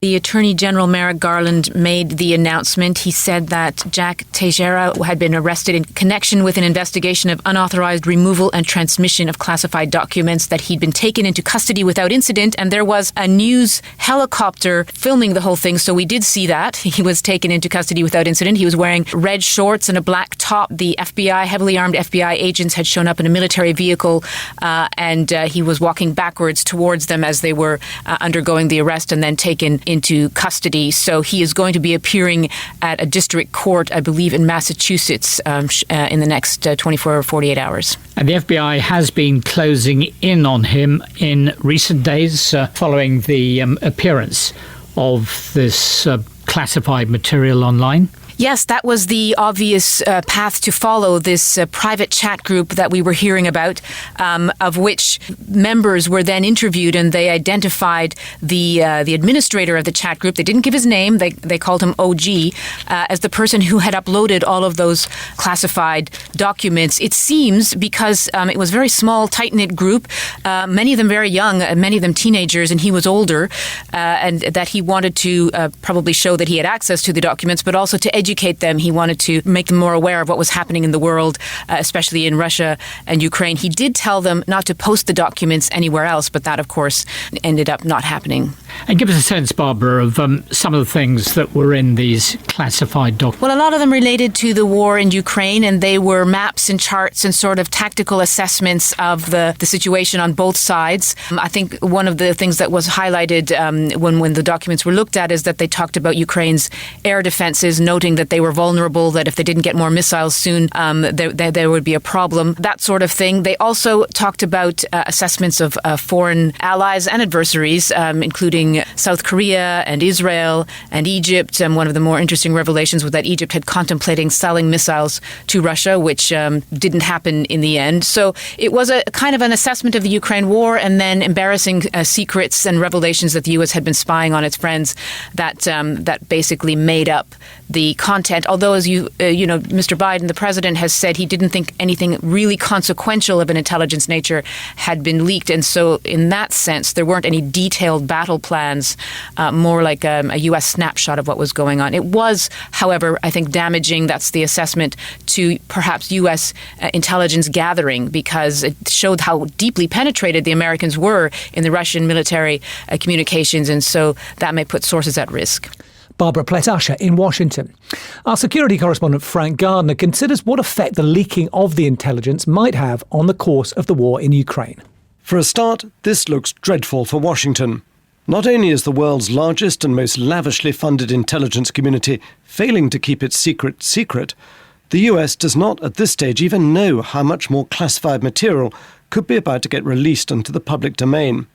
The Attorney General Merrick Garland made the announcement. He said that Jack Tejera had been arrested in connection with an investigation of unauthorized removal and transmission of classified documents, that he'd been taken into custody without incident, and there was a news helicopter filming the whole thing, so we did see that. He was taken into custody without incident. He was wearing red shorts and a black top. The FBI, heavily armed FBI agents had shown up in a military vehicle, and he was walking backwards towards them as they were undergoing the arrest and then taken into custody. So he is going to be appearing at a district court, I believe, in Massachusetts in the next 24 or 48 hours. And the FBI has been closing in on him in recent days following the appearance of this classified material online. Yes, that was the obvious path to follow, this private chat group that we were hearing about, of which members were then interviewed, and they identified the administrator of the chat group. They didn't give his name. They called him OG as the person who had uploaded all of those classified documents. It seems because it was a very small, tight-knit group, many of them very young, many of them teenagers, and he was older, and that he wanted to probably show that he had access to the documents, but also to educate them. He wanted to make them more aware of what was happening in the world, especially in Russia and Ukraine. He did tell them not to post the documents anywhere else, but that, of course, ended up not happening. And give us a sense, Barbara, of some of the things that were in these classified documents. Well, a lot of them related to the war in Ukraine, and they were maps and charts and sort of tactical assessments of the situation on both sides. I think one of the things that was highlighted when the documents were looked at is that they talked about Ukraine's air defenses, noting that they were vulnerable, that if they didn't get more missiles soon, there would be a problem, that sort of thing. They also talked about assessments of foreign allies and adversaries, including South Korea and Israel and Egypt. One of the more interesting revelations was that Egypt had contemplating selling missiles to Russia, which didn't happen in the end. So it was a kind of an assessment of the Ukraine war, and then embarrassing secrets and revelations that the U.S. had been spying on its friends that basically made up the content. Although, as Mr. Biden, the president, has said he didn't think anything really consequential of an intelligence nature had been leaked. And so in that sense, there weren't any detailed battle plans, more like a U.S. snapshot of what was going on. It was, however, I think damaging, that's the assessment, to perhaps U.S. intelligence gathering, because it showed how deeply penetrated the Americans were in the Russian military communications. And so that may put sources at risk. Barbara Pletasha in Washington. Our security correspondent Frank Gardner considers what effect the leaking of the intelligence might have on the course of the war in Ukraine. For a start, this looks dreadful for Washington. Not only is the world's largest and most lavishly funded intelligence community failing to keep its secret, the US does not at this stage even know how much more classified material could be about to get released into the public domain.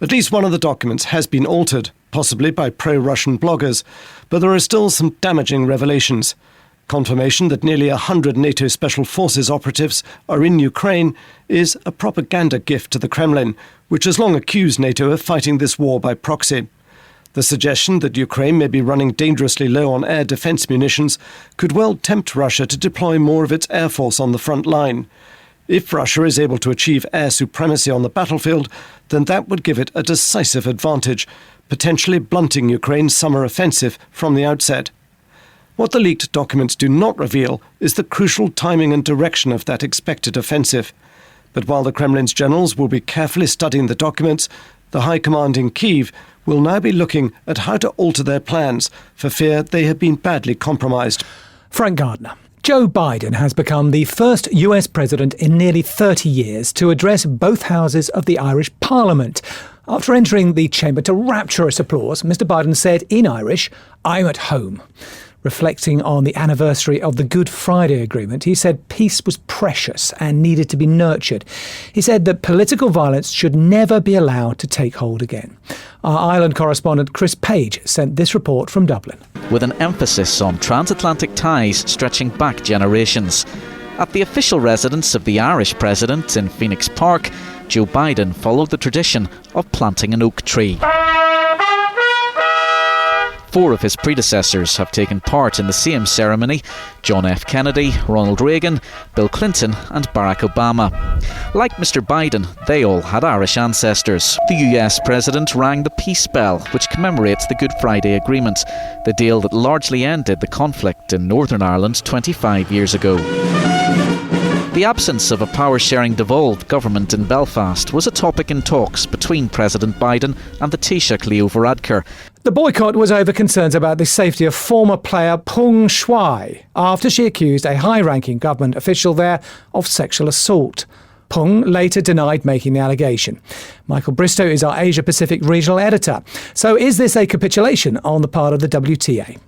At least one of the documents has been altered, possibly by pro-Russian bloggers, but there are still some damaging revelations. Confirmation that nearly 100 NATO Special Forces operatives are in Ukraine is a propaganda gift to the Kremlin, which has long accused NATO of fighting this war by proxy. The suggestion that Ukraine may be running dangerously low on air defense munitions could well tempt Russia to deploy more of its air force on the front line. If Russia is able to achieve air supremacy on the battlefield, then that would give it a decisive advantage, potentially blunting Ukraine's summer offensive from the outset. What the leaked documents do not reveal is the crucial timing and direction of that expected offensive. But while the Kremlin's generals will be carefully studying the documents, the high command in Kyiv will now be looking at how to alter their plans for fear they have been badly compromised. Frank Gardner. Joe Biden has become the first US president in nearly 30 years to address both houses of the Irish Parliament. After entering the chamber to rapturous applause, Mr. Biden said in Irish, "I'm at home." Reflecting on the anniversary of the Good Friday Agreement, he said peace was precious and needed to be nurtured. He said that political violence should never be allowed to take hold again. Our Ireland correspondent Chris Page sent this report from Dublin. With an emphasis on transatlantic ties stretching back generations. At the official residence of the Irish president in Phoenix Park, Joe Biden followed the tradition of planting an oak tree. 4 of his predecessors have taken part in the same ceremony: John F. Kennedy, Ronald Reagan, Bill Clinton and Barack Obama. Like Mr. Biden, they all had Irish ancestors. The US president rang the peace bell, which commemorates the Good Friday Agreement, the deal that largely ended the conflict in Northern Ireland 25 years ago. The absence of a power-sharing devolved government in Belfast was a topic in talks between President Biden and the Taoiseach Leo Varadkar. The boycott was over concerns about the safety of former player Peng Shuai after she accused a high-ranking government official there of sexual assault. Peng later denied making the allegation. Michael Bristow is our Asia-Pacific regional editor. So is this a capitulation on the part of the WTA?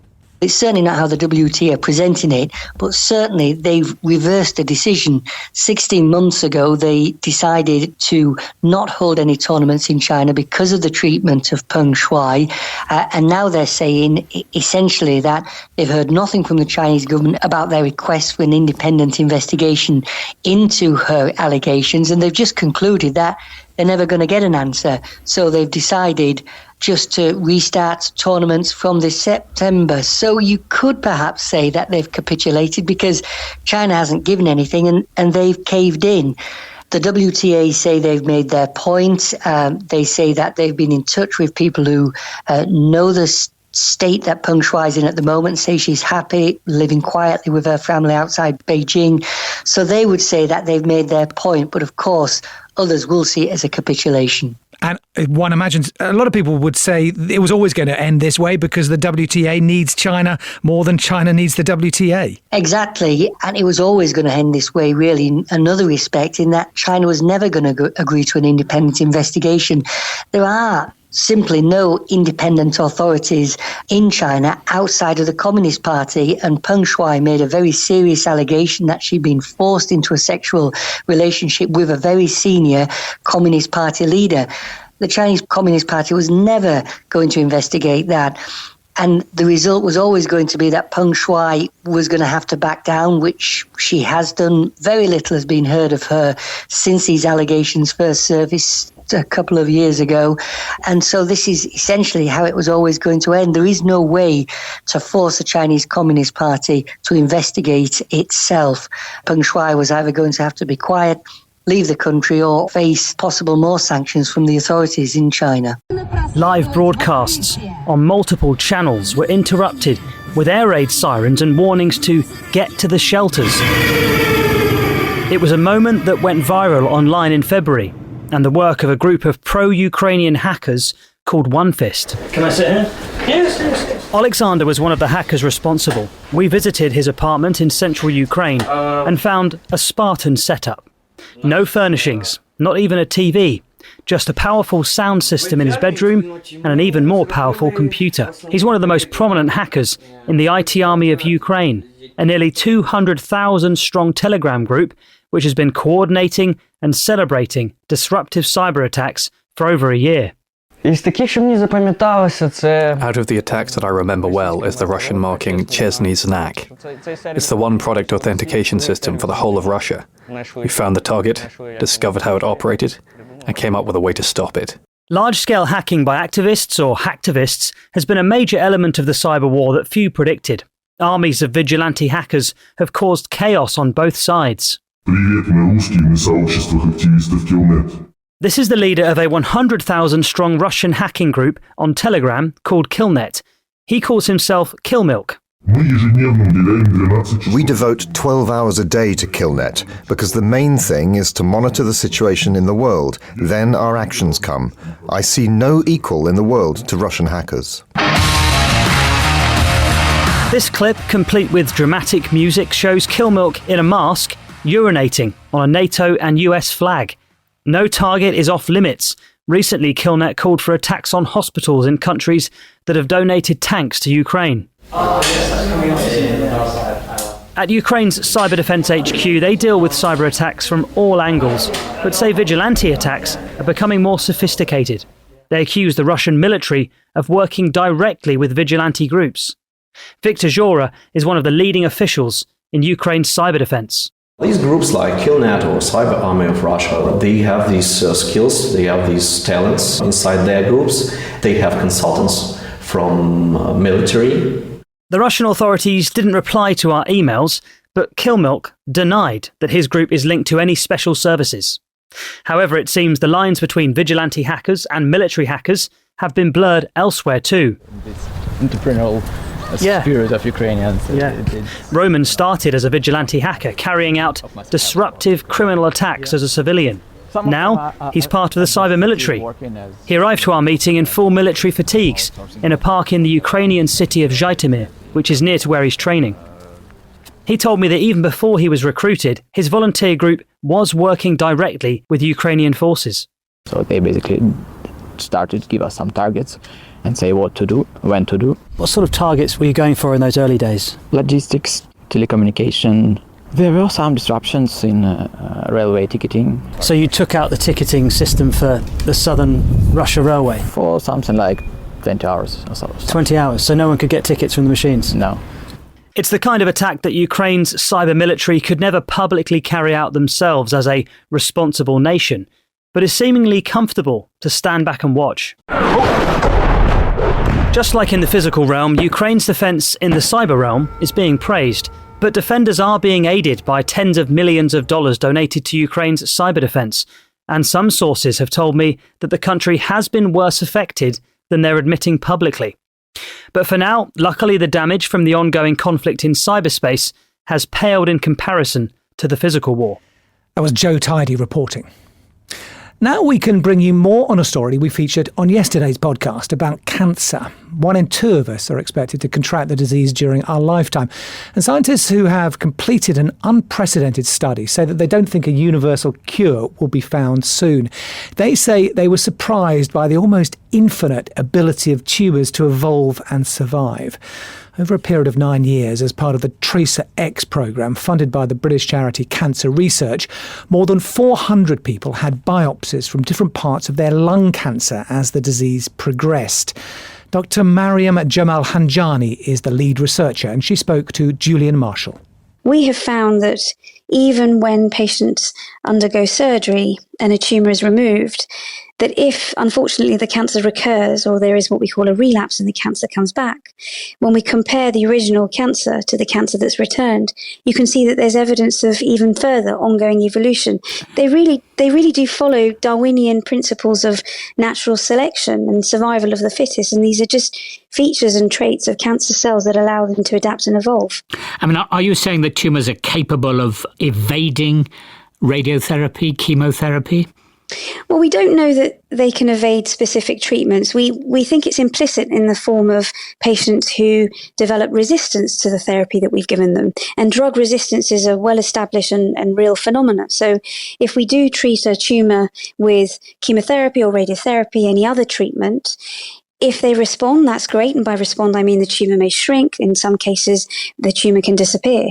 It's certainly not how the WTA are presenting it, but certainly they've reversed a decision. 16 months ago, they decided to not hold any tournaments in China because of the treatment of Peng Shuai. And now they're saying essentially that they've heard nothing from the Chinese government about their request for an independent investigation into her allegations. And they've just concluded that they're never going to get an answer. So they've decided just to restart tournaments from this September. So you could perhaps say that they've capitulated because China hasn't given anything and they've caved in. The WTA say they've made their point. They say that they've been in touch with people who know the state that Peng Shuai is in at the moment, say she's happy living quietly with her family outside Beijing. So they would say that they've made their point, but of course others will see it as a capitulation. And one imagines a lot of people would say it was always going to end this way because the WTA needs China more than China needs the WTA. Exactly. And it was always going to end this way, really, in another respect, in that China was never going to agree to an independent investigation. There are simply no independent authorities in China outside of the Communist Party, and Peng Shuai made a very serious allegation that she'd been forced into a sexual relationship with a very senior Communist Party leader. The Chinese Communist Party was never going to investigate that. And the result was always going to be that Peng Shuai was going to have to back down, which she has done. Very little has been heard of her since these allegations first surfaced a couple of years ago. And so this is essentially how it was always going to end. There is no way to force the Chinese Communist Party to investigate itself. Peng Shuai was either going to have to be quiet, leave the country, or face possible more sanctions from the authorities in China. Live broadcasts on multiple channels were interrupted with air raid sirens and warnings to get to the shelters. It was a moment that went viral online in February, and the work of a group of pro-Ukrainian hackers called One Fist. Can I sit here? Yes. Alexander was one of the hackers responsible. We visited his apartment in central Ukraine and found a Spartan setup. No furnishings, not even a TV, just a powerful sound system in his bedroom and an even more powerful computer. He's one of the most prominent hackers in the IT army of Ukraine, a nearly 200,000 strong Telegram group which has been coordinating and celebrating disruptive cyber attacks for over a year. Out of the attacks that I remember well is the Russian marking Chesny Znak. It's the one product authentication system for the whole of Russia. We found the target, discovered how it operated, and came up with a way to stop it. Large-scale hacking by activists or hacktivists has been a major element of the cyber war that few predicted. Armies of vigilante hackers have caused chaos on both sides. This is the leader of a 100,000-strong Russian hacking group on Telegram called Killnet. He calls himself Killmilk. We devote 12 hours a day to Killnet because the main thing is to monitor the situation in the world. Then our actions come. I see no equal in the world to Russian hackers. This clip, complete with dramatic music, shows Killmilk in a mask urinating on a NATO and US flag. No target is off limits. Recently, Killnet called for attacks on hospitals in countries that have donated tanks to Ukraine. At Ukraine's Cyber Defense HQ, they deal with cyber attacks from all angles, but say vigilante attacks are becoming more sophisticated. They accuse the Russian military of working directly with vigilante groups. Viktor Tejera is one of the leading officials in Ukraine's cyber defense. These groups like Killnet or Cyber Army of Russia, they have these skills, they have these talents inside their groups. They have consultants from military. The Russian authorities didn't reply to our emails, but Killmilk denied that his group is linked to any special services. However, it seems the lines between vigilante hackers and military hackers have been blurred elsewhere too. This entrepreneurial spirit of Ukrainians. Roman started as a vigilante hacker, carrying out disruptive criminal attacks as a civilian. Now, he's part of the cyber military. He arrived to our meeting in full military fatigues in a park in the Ukrainian city of Zhytomyr, which is near to where he's training. He told me that even before he was recruited, his volunteer group was working directly with Ukrainian forces. So they basically started to give us some targets and say what to do, when to do. What sort of targets were you going for in those early days? Logistics, telecommunication. There were some disruptions in railway ticketing. So you took out the ticketing system for the southern Russia railway? For something like 20 hours or so. 20 hours, so no one could get tickets from the machines? No. It's the kind of attack that Ukraine's cyber military could never publicly carry out themselves as a responsible nation, but is seemingly comfortable to stand back and watch. Just like in the physical realm, Ukraine's defence in the cyber realm is being praised. But defenders are being aided by tens of millions of dollars donated to Ukraine's cyber defence, and some sources have told me that the country has been worse affected than they're admitting publicly. But for now, luckily the damage from the ongoing conflict in cyberspace has paled in comparison to the physical war. That was Joe Tidy reporting. Now we can bring you more on a story we featured on yesterday's podcast about cancer. 1 in 2 of us are expected to contract the disease during our lifetime. And scientists who have completed an unprecedented study say that they don't think a universal cure will be found soon. They say they were surprised by the almost infinite ability of tumours to evolve and survive. Over a period of 9 years, as part of the TRACER-X programme funded by the British charity Cancer Research, more than 400 people had biopsies from different parts of their lung cancer as the disease progressed. Dr. Mariam Jamal Hanjani is the lead researcher, and she spoke to Julian Marshall. We have found that even when patients undergo surgery and a tumour is removed, that if, unfortunately, the cancer recurs or there is what we call a relapse and the cancer comes back, when we compare the original cancer to the cancer that's returned, you can see that there's evidence of even further ongoing evolution. They really do follow Darwinian principles of natural selection and survival of the fittest, and these are just features and traits of cancer cells that allow them to adapt and evolve. I mean, are you saying that tumours are capable of evading radiotherapy, chemotherapy? Well, we don't know that they can evade specific treatments. We think it's implicit in the form of patients who develop resistance to the therapy that we've given them. And drug resistance is a well-established and real phenomenon. So if we do treat a tumour with chemotherapy or radiotherapy, any other treatment, if they respond, that's great. And by respond, I mean the tumour may shrink. In some cases, the tumour can disappear.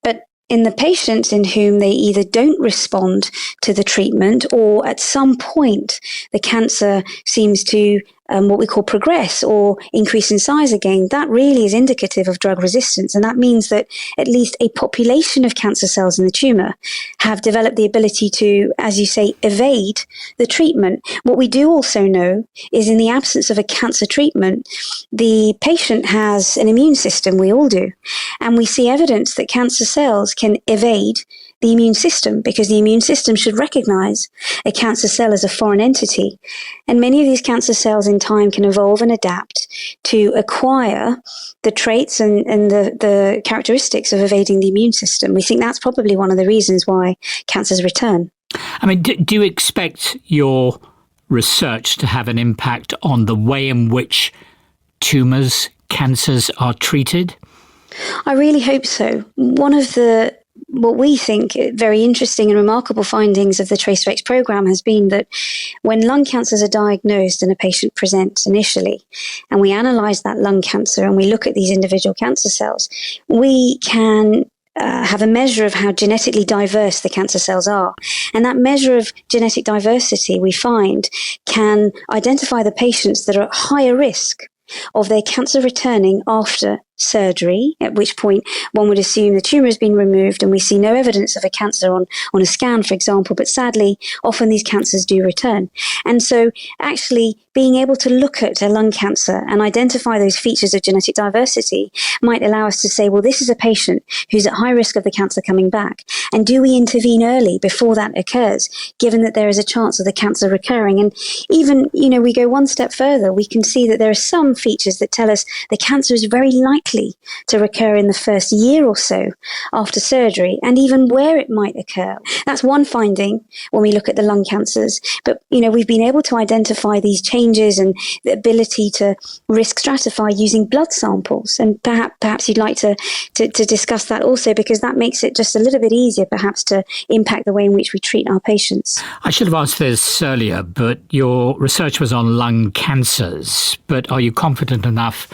But in the patients in whom they either don't respond to the treatment or at some point the cancer seems to what we call progress or increase in size again, that really is indicative of drug resistance. And that means that at least a population of cancer cells in the tumour have developed the ability to, as you say, evade the treatment. What we do also know is in the absence of a cancer treatment, the patient has an immune system, we all do. And we see evidence that cancer cells can evade the immune system because the immune system should recognize a cancer cell as a foreign entity. And many of these cancer cells in time can evolve and adapt to acquire the traits and the characteristics of evading the immune system. We think that's probably one of the reasons why cancers return. I mean, do you expect your research to have an impact on the way in which tumours, cancers are treated? I really hope so. One of what we think very interesting and remarkable findings of the TRACER-X program has been that when lung cancers are diagnosed and a patient presents initially, and we analyse that lung cancer and we look at these individual cancer cells, we can have a measure of how genetically diverse the cancer cells are. And that measure of genetic diversity, we find, can identify the patients that are at higher risk of their cancer returning after surgery, at which point one would assume the tumour has been removed and we see no evidence of a cancer on a scan, for example. But sadly, often these cancers do return. And so actually being able to look at a lung cancer and identify those features of genetic diversity might allow us to say, well, this is a patient who's at high risk of the cancer coming back. And do we intervene early before that occurs, given that there is a chance of the cancer recurring? And even, we go one step further, we can see that there are some features that tell us the cancer is very likely to recur in the first year or so after surgery, and even where it might occur. That's one finding when we look at the lung cancers. But, we've been able to identify these changes and the ability to risk stratify using blood samples. And perhaps you'd like to discuss that also, because that makes it just a little bit easier perhaps to impact the way in which we treat our patients. I should have asked this earlier, but your research was on lung cancers. But are you confident enough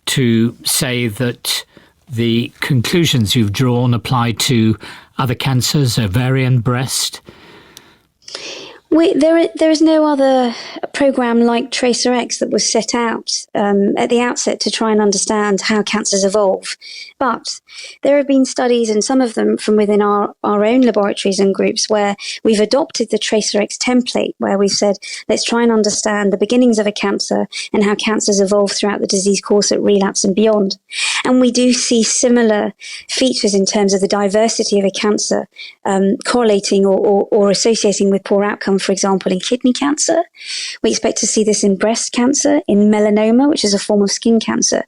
to say that the conclusions you've drawn apply to other cancers, ovarian, breast? There is no other program like TracerX that was set out at the outset to try and understand how cancers evolve. But there have been studies, and some of them from within our own laboratories and groups, where we've adopted the TracerX template, where we've said, let's try and understand the beginnings of a cancer and how cancers evolve throughout the disease course at relapse and beyond. And we do see similar features in terms of the diversity of a cancer correlating or associating with poor outcome, for example, in kidney cancer. We expect to see this in breast cancer, in melanoma, which is a form of skin cancer.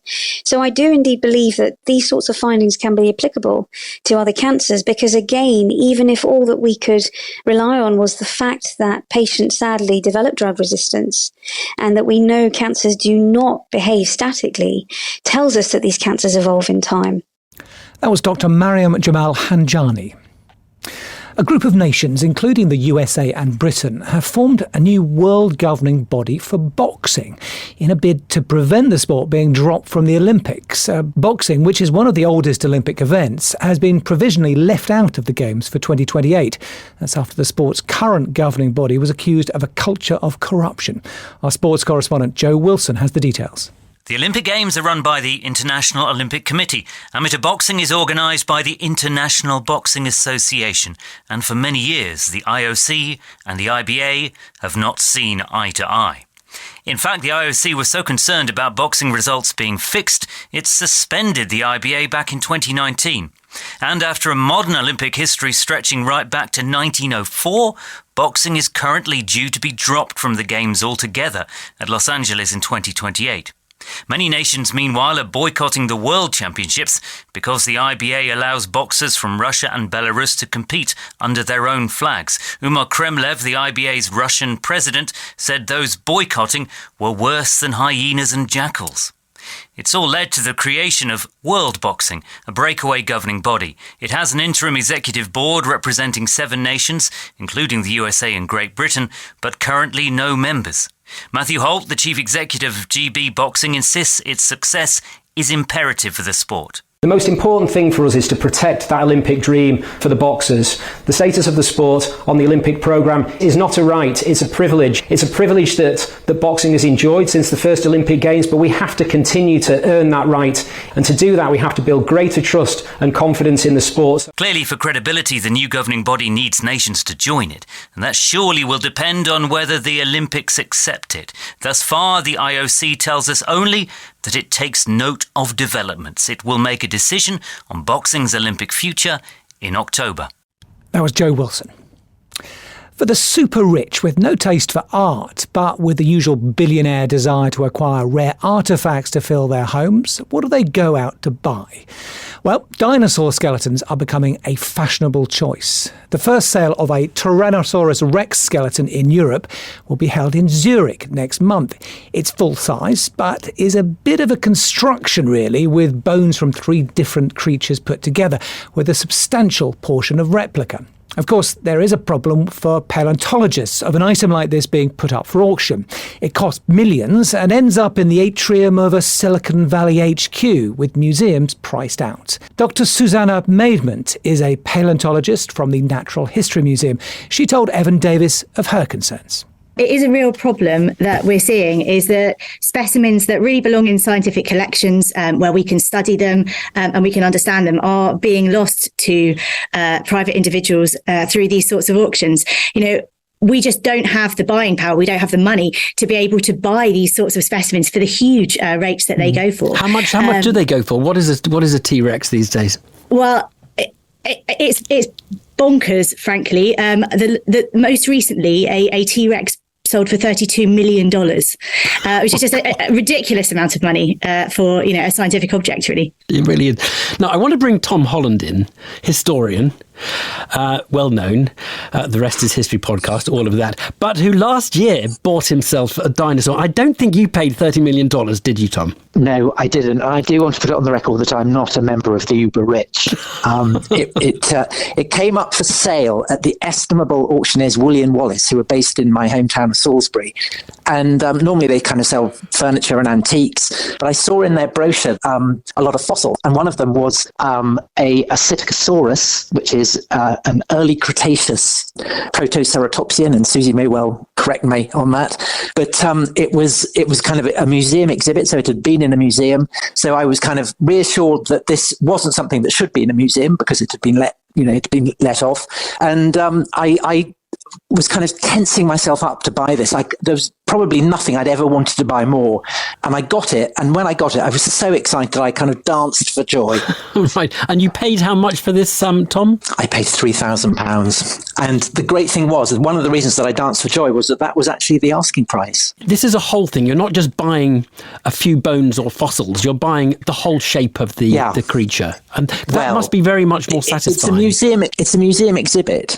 So I do indeed believe that these sorts of findings can be applicable to other cancers, because again, even if all that we could rely on was the fact that patients sadly develop drug resistance and that we know cancers do not behave statically, tells us that these cancers evolve in time. That was Dr. Mariam Jamal Hanjani. A group of nations, including the USA and Britain, have formed a new world governing body for boxing in a bid to prevent the sport being dropped from the Olympics. Boxing, which is one of the oldest Olympic events, has been provisionally left out of the Games for 2028. That's after the sport's current governing body was accused of a culture of corruption. Our sports correspondent Joe Wilson has the details. The Olympic Games are run by the International Olympic Committee. Amateur boxing is organised by the International Boxing Association. And for many years, the IOC and the IBA have not seen eye to eye. In fact, the IOC was so concerned about boxing results being fixed, it suspended the IBA back in 2019. And after a modern Olympic history stretching right back to 1904, boxing is currently due to be dropped from the Games altogether at Los Angeles in 2028. Many nations, meanwhile, are boycotting the World Championships because the IBA allows boxers from Russia and Belarus to compete under their own flags. Umar Kremlev, the IBA's Russian president, said those boycotting were worse than hyenas and jackals. It's all led to the creation of World Boxing, a breakaway governing body. It has an interim executive board representing 7 nations, including the USA and Great Britain, but currently no members. Matthew Holt, the chief executive of GB Boxing, insists its success is imperative for the sport. The most important thing for us is to protect that Olympic dream for the boxers. The status of the sport on the Olympic programme is not a right, it's a privilege. It's a privilege that boxing has enjoyed since the first Olympic Games, but we have to continue to earn that right. And to do that, we have to build greater trust and confidence in the sport. Clearly, for credibility, the new governing body needs nations to join it. And that surely will depend on whether the Olympics accept it. Thus far, the IOC tells us only that it takes note of developments. It will make a decision on boxing's Olympic future in October. That was Joe Wilson. For the super rich with no taste for art, but with the usual billionaire desire to acquire rare artefacts to fill their homes, what do they go out to buy? Well, dinosaur skeletons are becoming a fashionable choice. The first sale of a Tyrannosaurus Rex skeleton in Europe will be held in Zurich next month. It's full size, but is a bit of a construction really, with bones from 3 different creatures put together, with a substantial portion of replica. Of course, there is a problem for paleontologists of an item like this being put up for auction. It costs millions and ends up in the atrium of a Silicon Valley HQ, with museums priced out. Dr. Susanna Maidment is a paleontologist from the Natural History Museum. She told Evan Davis of her concerns. It is a real problem that we're seeing, is that specimens that really belong in scientific collections where we can study them and we can understand them are being lost to private individuals through these sorts of auctions. We just don't have the buying power. We don't have the money to be able to buy these sorts of specimens for the huge rates that they go for. How much do they go for? What is a T-Rex these days? Well, it's bonkers, frankly. The most recently, a T-Rex sold for $32 million, which is just a ridiculous amount of money for a scientific object, really. It really is. Now, I want to bring Tom Holland in, historian, well known, the rest is history podcast, all of that, but who last year bought himself a dinosaur. I don't think you paid $30 million, did you, Tom? No, I didn't. I do want to put it on the record that I'm not a member of the uber rich. It came up for sale at the estimable auctioneers Woolley and Wallace, who are based in my hometown of Salisbury. And normally they kind of sell furniture and antiques, but I saw in their brochure a lot of fossils, and one of them was a Psittacosaurus, which is an early Cretaceous Protoceratopsian, and Susie may well correct me on that. But it was kind of a museum exhibit, so it had been in a museum. So I was kind of reassured that this wasn't something that should be in a museum because it had been let off. And I was kind of tensing myself up to buy this. There was probably nothing I'd ever wanted to buy more. And I got it. And when I got it, I was so excited I kind of danced for joy. Right. And you paid how much for this, Tom? I paid £3,000. And the great thing was, one of the reasons that I danced for joy was that was actually the asking price. This is a whole thing. You're not just buying a few bones or fossils. You're buying the whole shape of the creature. And that must be very much more satisfying. It's a museum exhibit.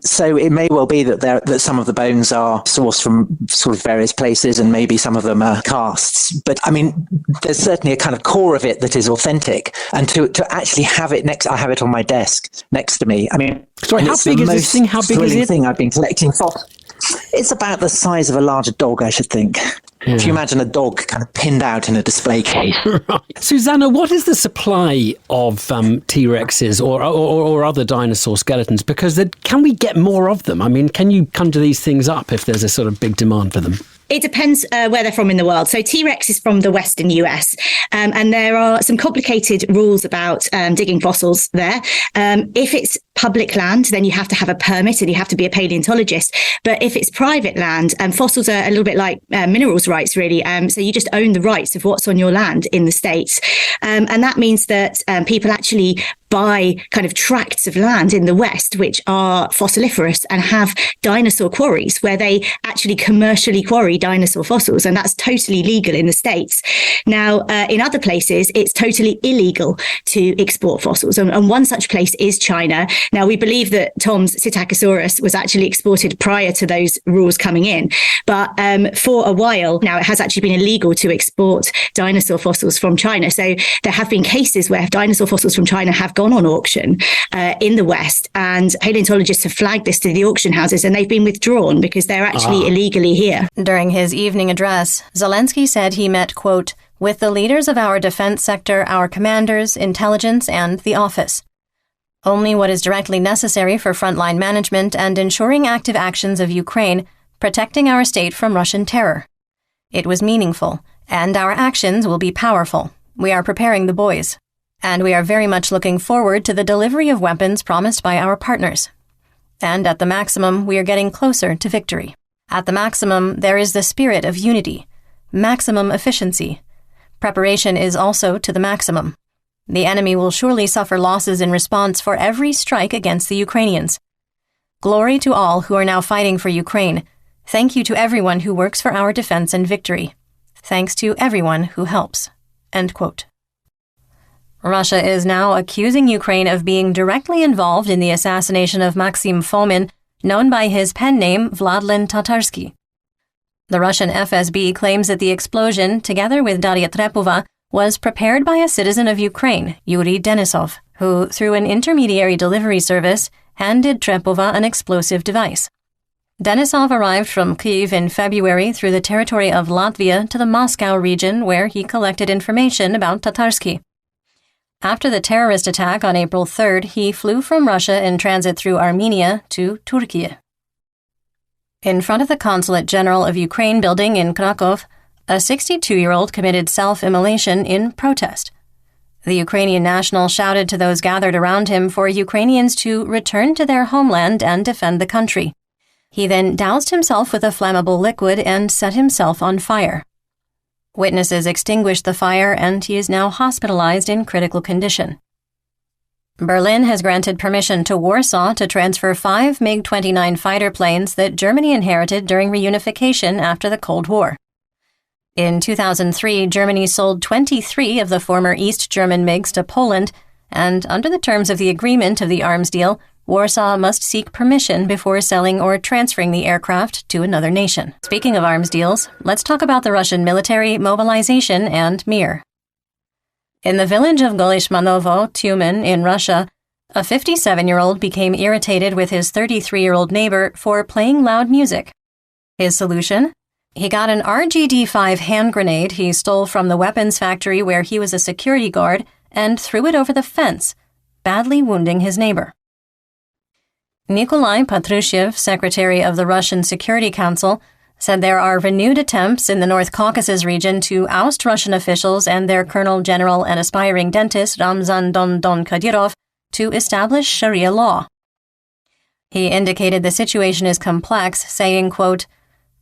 So it may well be that some of the bones are sourced from sort of various places, and maybe some of them are casts. But I mean, there's certainly a kind of core of it that is authentic. And to actually have it I have it on my desk next to me. I mean, sorry, how big is this thing? How big is it? Thing I've been collecting for. It's about the size of a larger dog, I should think. Yeah. If you imagine a dog kind of pinned out in a display case. Right. Susanna, what is the supply of T-Rexes or other dinosaur skeletons? Because can we get more of them? I mean, can you conjure these things up if there's a sort of big demand for them? It depends where they're from in the world. So T-Rex is from the Western US, and there are some complicated rules about digging fossils there. If it's public land, then you have to have a permit and you have to be a paleontologist. But if it's private land, fossils are a little bit like minerals rights, really. So you just own the rights of what's on your land in the States. And that means that people actually buy kind of tracts of land in the West, which are fossiliferous and have dinosaur quarries where they actually commercially quarry dinosaur fossils. And that's totally legal in the States. Now, in other places, it's totally illegal to export fossils. And one such place is China. Now, we believe that Tom's Psittacosaurus was actually exported prior to those rules coming in. But for a while now, it has actually been illegal to export dinosaur fossils from China. So there have been cases where dinosaur fossils from China have gone on auction in the West, and paleontologists have flagged this to the auction houses, and they've been withdrawn because they're actually illegally here. During his evening address, Zelensky said he met, quote, with the leaders of our defense sector, our commanders, intelligence, and the office. Only what is directly necessary for frontline management and ensuring active actions of Ukraine, protecting our state from Russian terror. It was meaningful, and our actions will be powerful. We are preparing the boys. And we are very much looking forward to the delivery of weapons promised by our partners. And at the maximum, we are getting closer to victory. At the maximum, there is the spirit of unity, maximum efficiency. Preparation is also to the maximum. The enemy will surely suffer losses in response for every strike against the Ukrainians. Glory to all who are now fighting for Ukraine. Thank you to everyone who works for our defense and victory. Thanks to everyone who helps." End quote. Russia is now accusing Ukraine of being directly involved in the assassination of Maxim Fomin, known by his pen name Vladlen Tatarsky. The Russian FSB claims that the explosion, together with Daria Trepova, was prepared by a citizen of Ukraine, Yuri Denisov, who, through an intermediary delivery service, handed Trepova an explosive device. Denisov arrived from Kyiv in February through the territory of Latvia to the Moscow region, where he collected information about Tatarsky. After the terrorist attack on April 3rd, he flew from Russia in transit through Armenia to Turkey. In front of the Consulate General of Ukraine building in Krakow, a 62-year-old committed self-immolation in protest. The Ukrainian national shouted to those gathered around him for Ukrainians to return to their homeland and defend the country. He then doused himself with a flammable liquid and set himself on fire. Witnesses extinguished the fire, and he is now hospitalized in critical condition. Berlin has granted permission to Warsaw to transfer 5 MiG-29 fighter planes that Germany inherited during reunification after the Cold War. In 2003, Germany sold 23 of the former East German MiGs to Poland, and under the terms of the agreement of the arms deal, Warsaw must seek permission before selling or transferring the aircraft to another nation. Speaking of arms deals, let's talk about the Russian military, mobilization, and Mir. In the village of Golishmanovo, Tyumen, in Russia, a 57-year-old became irritated with his 33-year-old neighbor for playing loud music. His solution? He got an RGD-5 hand grenade he stole from the weapons factory where he was a security guard and threw it over the fence, badly wounding his neighbor. Nikolai Patrushev, secretary of the Russian Security Council, said there are renewed attempts in the North Caucasus region to oust Russian officials and their colonel general and aspiring dentist Ramzan Don Kadyrov to establish Sharia law. He indicated the situation is complex, saying, quote,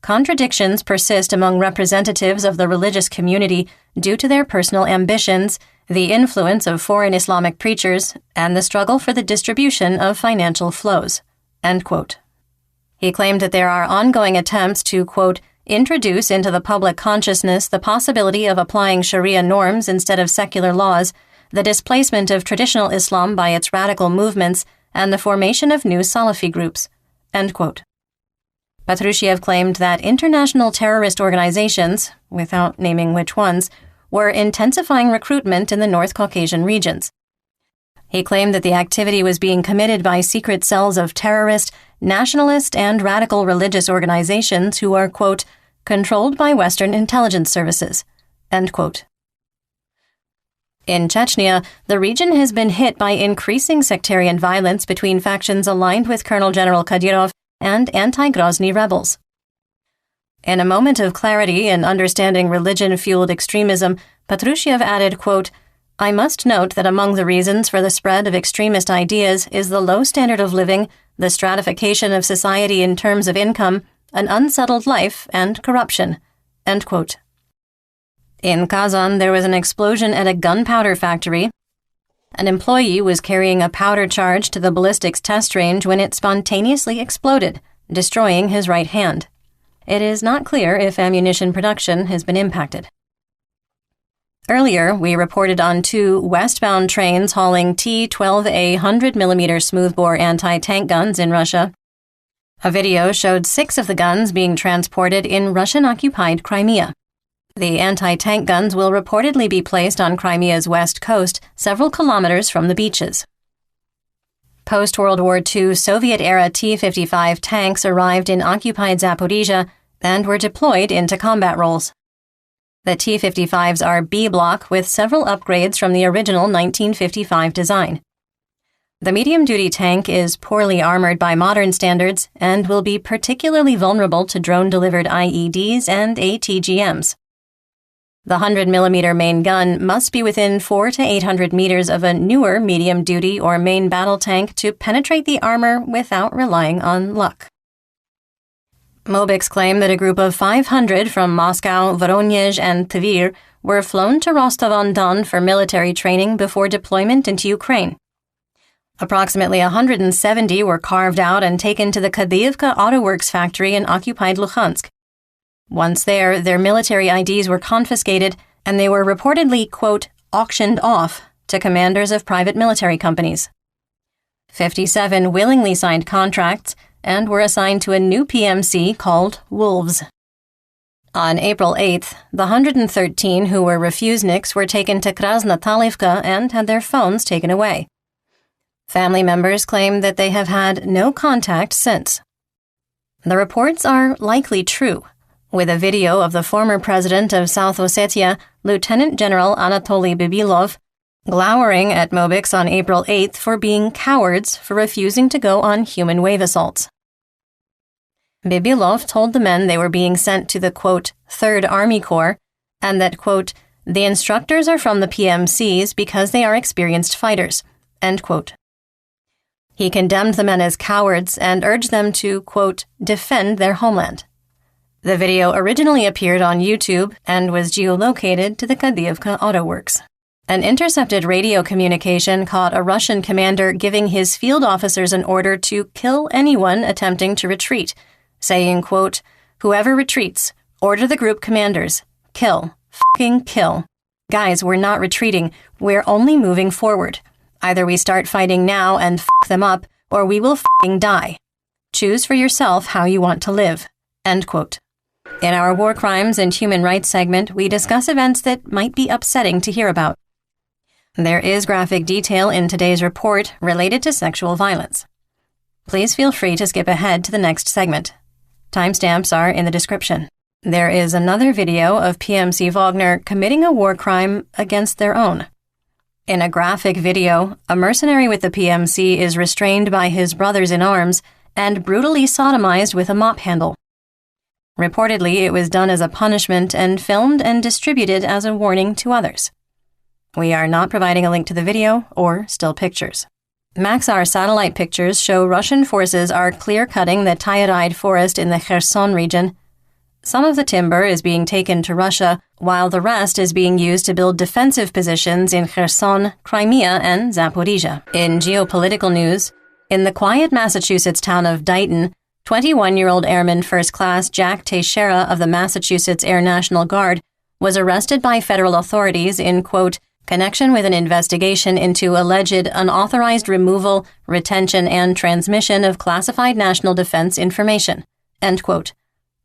"Contradictions persist among representatives of the religious community due to their personal ambitions, the influence of foreign Islamic preachers, and the struggle for the distribution of financial flows." End quote. He claimed that there are ongoing attempts to, quote, "introduce into the public consciousness the possibility of applying Sharia norms instead of secular laws, the displacement of traditional Islam by its radical movements, and the formation of new Salafi groups." End quote. Patrushev claimed that international terrorist organizations, without naming which ones, were intensifying recruitment in the North Caucasian regions. He claimed that the activity was being committed by secret cells of terrorist, nationalist, and radical religious organizations who are, quote, "controlled by Western intelligence services." End quote. In Chechnya, the region has been hit by increasing sectarian violence between factions aligned with Colonel General Kadyrov and anti-Grozny rebels. In a moment of clarity in understanding religion-fueled extremism, Patrushev added, quote, "I must note that among the reasons for the spread of extremist ideas is the low standard of living, the stratification of society in terms of income, an unsettled life, and corruption." End quote. In Kazan, there was an explosion at a gunpowder factory. An employee was carrying a powder charge to the ballistics test range when it spontaneously exploded, destroying his right hand. It is not clear if ammunition production has been impacted. Earlier, we reported on 2 westbound trains hauling T-12A 100mm smoothbore anti-tank guns in Russia. A video showed 6 of the guns being transported in Russian-occupied Crimea. The anti-tank guns will reportedly be placed on Crimea's west coast, several kilometers from the beaches. Post-World War II Soviet-era T-55 tanks arrived in occupied Zaporizhia and were deployed into combat roles. The T-55s are B-block with several upgrades from the original 1955 design. The medium-duty tank is poorly armored by modern standards and will be particularly vulnerable to drone-delivered IEDs and ATGMs. The 100mm main gun must be within 400 to 800 meters of a newer medium-duty or main battle tank to penetrate the armor without relying on luck. Mobics claim that a group of 500 from Moscow, Voronezh, and Tver were flown to Rostov-on-Don for military training before deployment into Ukraine. Approximately 170 were carved out and taken to the Kadivka Auto Works factory in occupied Luhansk. Once there, their military IDs were confiscated, and they were reportedly, quote, auctioned off to commanders of private military companies. 57 willingly signed contracts and were assigned to a new PMC called Wolves. On April 8th, the 113 who were refuseniks were taken to Krasnotalivka and had their phones taken away. Family members claim that they have had no contact since. The reports are likely true, with a video of the former president of South Ossetia, Lieutenant General Anatoly Bibilov, glowering at Mobics on April 8th for being cowards for refusing to go on human wave assaults. Bibilov told the men they were being sent to the, quote, 3rd Army Corps, and that, quote, the instructors are from the PMCs because they are experienced fighters, end quote. He condemned the men as cowards and urged them to, quote, defend their homeland. The video originally appeared on YouTube and was geolocated to the Kadivka Auto Works. An intercepted radio communication caught a Russian commander giving his field officers an order to kill anyone attempting to retreat, saying, quote, whoever retreats, order the group commanders, kill, fucking kill. Guys, we're not retreating, we're only moving forward. Either we start fighting now and fuck them up, or we will fucking die. Choose for yourself how you want to live, end quote. In our War Crimes and Human Rights segment, we discuss events that might be upsetting to hear about. There is graphic detail in today's report related to sexual violence. Please feel free to skip ahead to the next segment. Timestamps are in the description. There is another video of PMC Wagner committing a war crime against their own. In a graphic video, a mercenary with the PMC is restrained by his brothers in arms and brutally sodomized with a mop handle. Reportedly, it was done as a punishment and filmed and distributed as a warning to others. We are not providing a link to the video or still pictures. Maxar satellite pictures show Russian forces are clear-cutting the Tejera forest in the Kherson region. Some of the timber is being taken to Russia, while the rest is being used to build defensive positions in Kherson, Crimea, and Zaporizhia. In geopolitical news, in the quiet Massachusetts town of Dighton, 21-year-old Airman First Class Jack Tejera of the Massachusetts Air National Guard was arrested by federal authorities in, quote, connection with an investigation into alleged unauthorized removal, retention, and transmission of classified national defense information, end quote,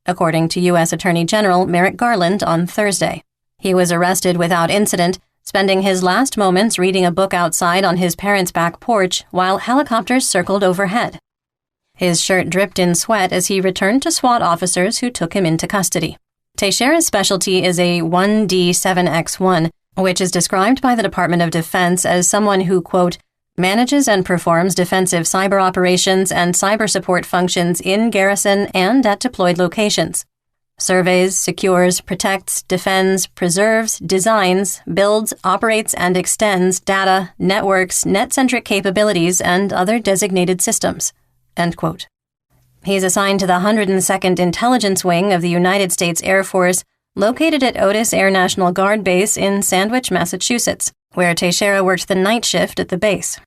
according to U.S. Attorney General Merrick Garland on Thursday. He was arrested without incident, spending his last moments reading a book outside on his parents' back porch while helicopters circled overhead. His shirt dripped in sweat as he returned to SWAT officers who took him into custody. Tejera's specialty is a 1D7X1, which is described by the Department of Defense as someone who, quote, manages and performs defensive cyber operations and cyber support functions in garrison and at deployed locations. Surveys, secures, protects, defends, preserves, designs, builds, operates, and extends data, networks, net-centric capabilities, and other designated systems, end quote. He's assigned to the 102nd Intelligence Wing of the United States Air Force, located at Otis Air National Guard Base in Sandwich, Massachusetts, where Tejera worked the night shift at the base.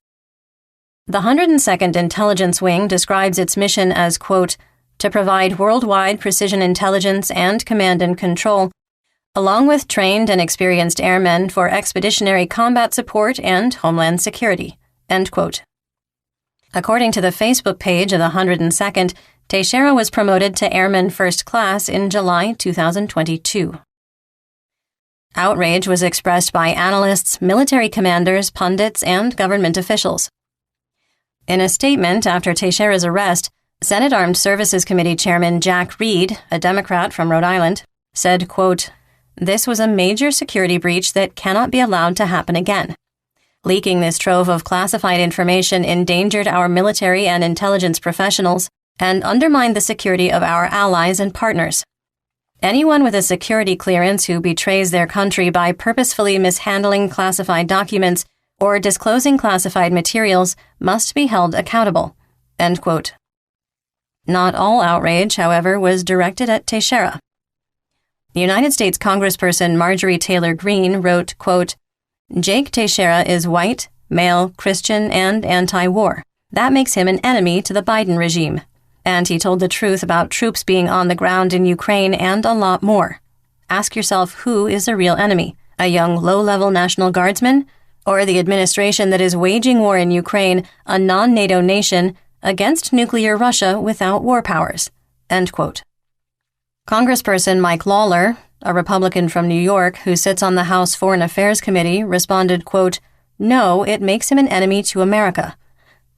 The 102nd Intelligence Wing describes its mission as, quote, to provide worldwide precision intelligence and command and control, along with trained and experienced airmen for expeditionary combat support and homeland security, end quote. According to the Facebook page of the 102nd, Tejera was promoted to Airman First Class in July 2022. Outrage was expressed by analysts, military commanders, pundits, and government officials. In a statement after Tejera's arrest, Senate Armed Services Committee Chairman Jack Reed, a Democrat from Rhode Island, said, quote, this was a major security breach that cannot be allowed to happen again. Leaking this trove of classified information endangered our military and intelligence professionals and undermined the security of our allies and partners. Anyone with a security clearance who betrays their country by purposefully mishandling classified documents or disclosing classified materials must be held accountable, end quote. Not all outrage, however, was directed at Tejera. United States Congressperson Marjorie Taylor Greene wrote, quote, Jake Tejera is white, male, Christian, and anti-war. That makes him an enemy to the Biden regime. And he told the truth about troops being on the ground in Ukraine and a lot more. Ask yourself who is the real enemy, a young low-level National Guardsman, or the administration that is waging war in Ukraine, a non-NATO nation, against nuclear Russia without war powers, end quote. Congressperson Mike Lawler, a Republican from New York who sits on the House Foreign Affairs Committee, responded, quote, no, it makes him an enemy to America.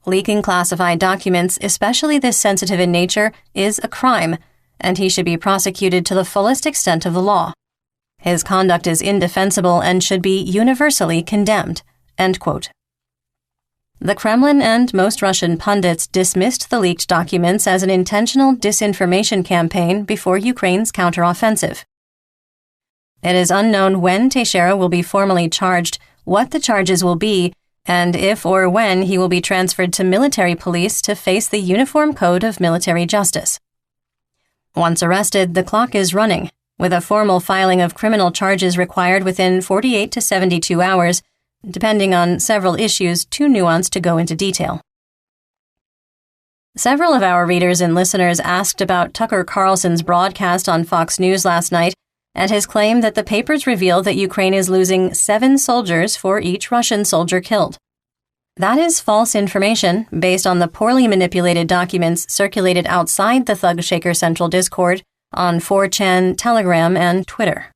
Leaking classified documents, especially this sensitive in nature, is a crime, and he should be prosecuted to the fullest extent of the law. His conduct is indefensible and should be universally condemned, end quote. The Kremlin and most Russian pundits dismissed the leaked documents as an intentional disinformation campaign before Ukraine's counteroffensive. It is unknown when Tejera will be formally charged, what the charges will be, and if or when he will be transferred to military police to face the Uniform Code of Military Justice. Once arrested, the clock is running, with a formal filing of criminal charges required within 48 to 72 hours, depending on several issues too nuanced to go into detail. Several of our readers and listeners asked about Tucker Carlson's broadcast on Fox News last night and his claim that the papers reveal that Ukraine is losing 7 soldiers for each Russian soldier killed. That is false information based on the poorly manipulated documents circulated outside the Thug Shaker Central Discord on 4chan, Telegram, and Twitter.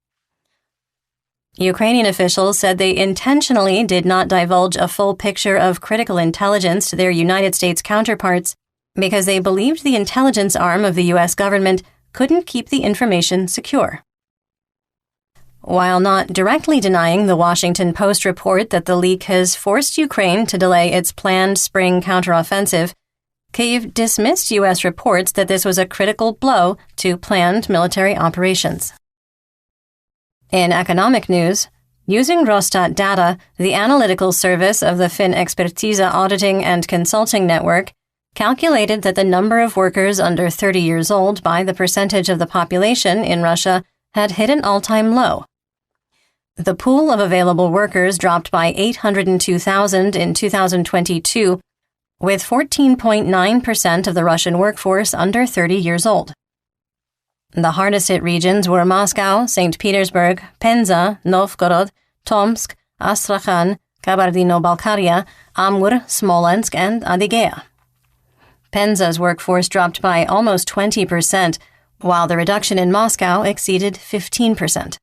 Ukrainian officials said they intentionally did not divulge a full picture of critical intelligence to their United States counterparts because they believed the intelligence arm of the U.S. government couldn't keep the information secure. While not directly denying the Washington Post report that the leak has forced Ukraine to delay its planned spring counteroffensive, Kyiv dismissed U.S. reports that this was a critical blow to planned military operations. In economic news, using Rostat data, the analytical service of the Finexpertiza Auditing and Consulting Network calculated that the number of workers under 30 years old by the percentage of the population in Russia had hit an all-time low. The pool of available workers dropped by 802,000 in 2022, with 14.9% of the Russian workforce under 30 years old. The hardest-hit regions were Moscow, St. Petersburg, Penza, Novgorod, Tomsk, Astrakhan, Kabardino-Balkaria, Amur, Smolensk, and Adygea. Penza's workforce dropped by almost 20%, while the reduction in Moscow exceeded 15%.